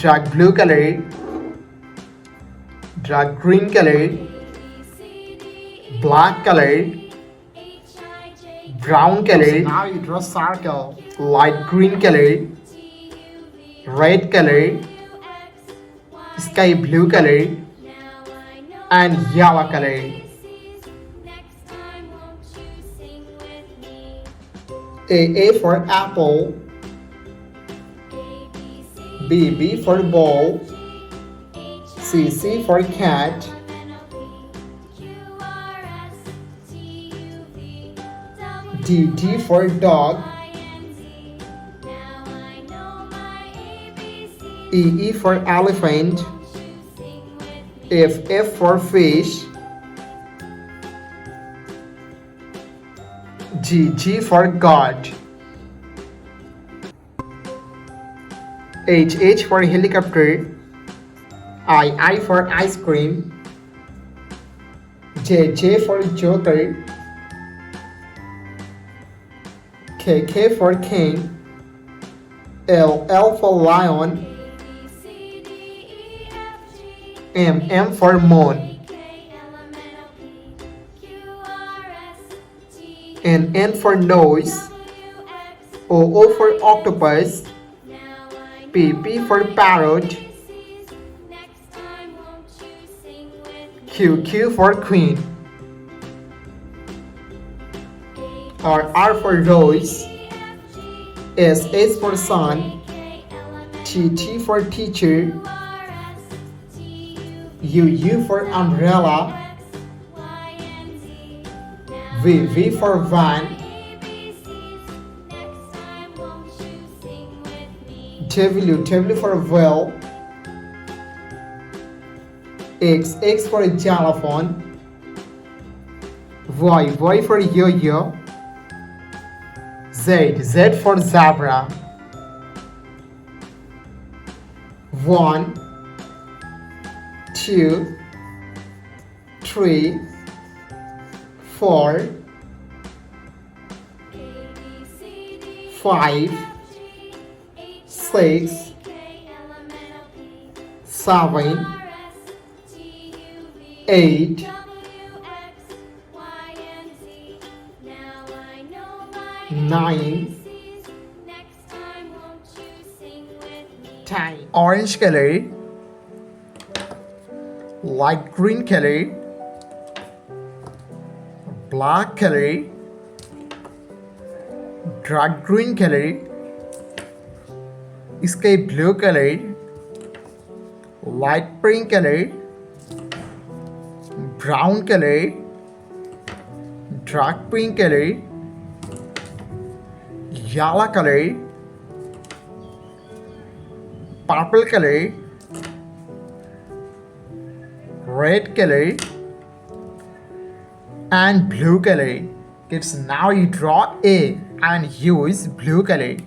dark blue color, dark green color, black color, brown color. Now you draw circle. Light green color, red color, sky blue color, and yellow color. A for apple, B for ball, C for cat, D for dog, E for elephant, F for fish, G for God, H for helicopter, I for ice cream, J for joker, K for king, L for lion, M for moon, N for nose, O for octopus, P for parrot, Q for queen, R for rose, S for sun, T for teacher, U for umbrella, V for van, W for well, X for xylophone, Y for yo-yo, Z for zebra. 1, 2, 3, 4, 5, 6, 7, 8, 9, 10. Orange color, light green color, black color, dark green color, sky blue color, light pink color, brown color, dark pink color, yellow color, purple color, red color, and blue color. Kids, now you draw A and use blue color.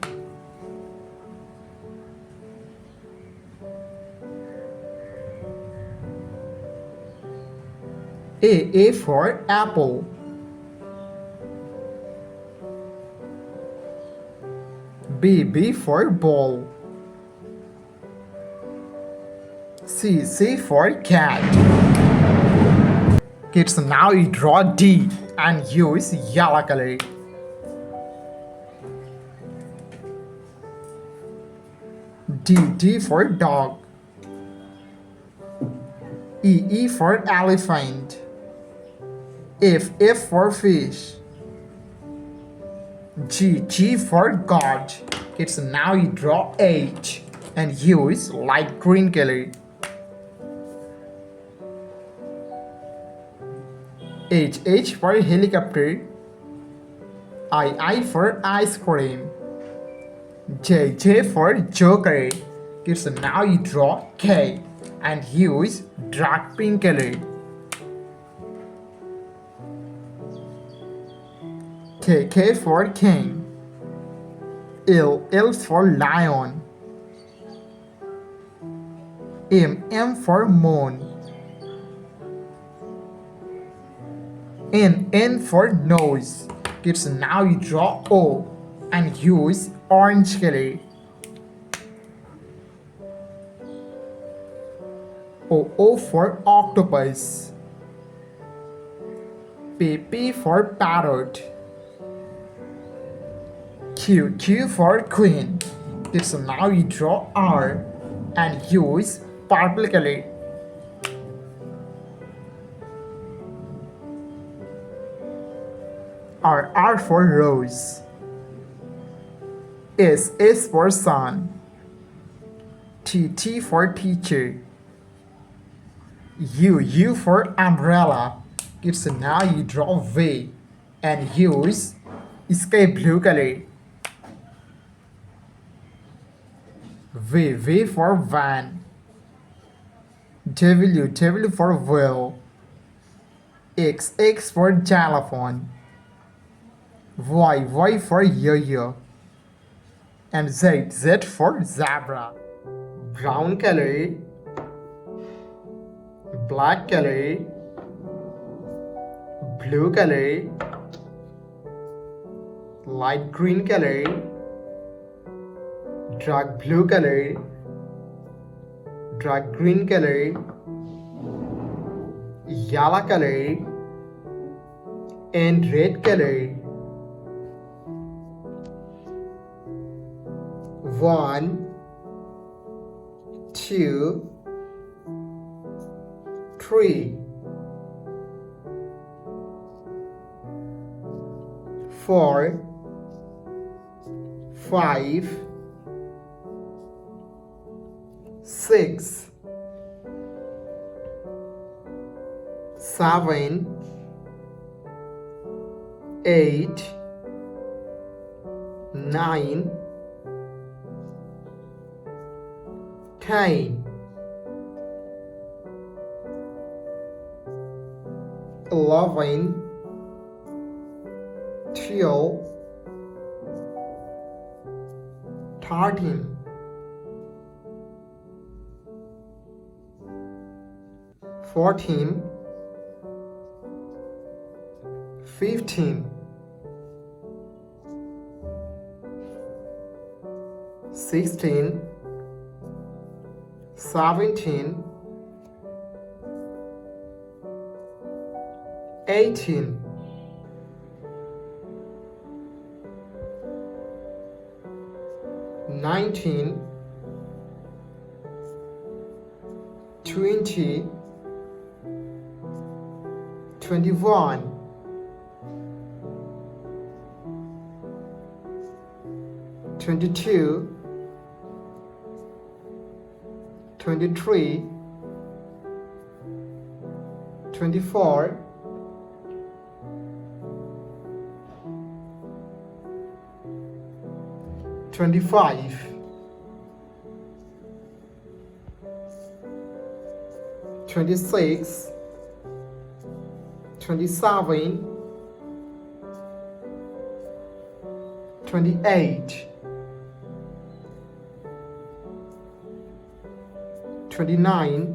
A for apple, B for ball, C for cat. Kids, now you draw D and use yellow color. D for dog, E for elephant, F for fish, G for God. Kids, now you draw H and use light green color. H for helicopter, I for ice cream, J for joker. Kids, now you draw K and use dark pink color. K for king, L for lion, M for moon, N for nose. Kids, now you draw O and use orange color. O for octopus. P for parrot. Q for queen. Okay, so now you draw R and use purple color. R for rose. S for sun. T for teacher. U for umbrella. Okay, so now you draw V and use sky blue color. V for van. W for whale. X for xylophone. Y for yo-yo. And Z for zebra. Brown color, black color, blue color, light green color, dark blue color, dark green color, yellow color, and red color. 1, 2, 3, 4, 5, 6, 7, 8, 9, 10, 11, 12, 13, 14, 15, 16, 17, 18, 19, 20, 21, 22, 23, 24, 25, 26, 27, 28, 29,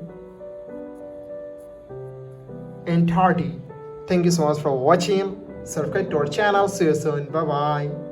and 30. Thank you so much for watching. Subscribe to our channel. See you soon. Bye bye.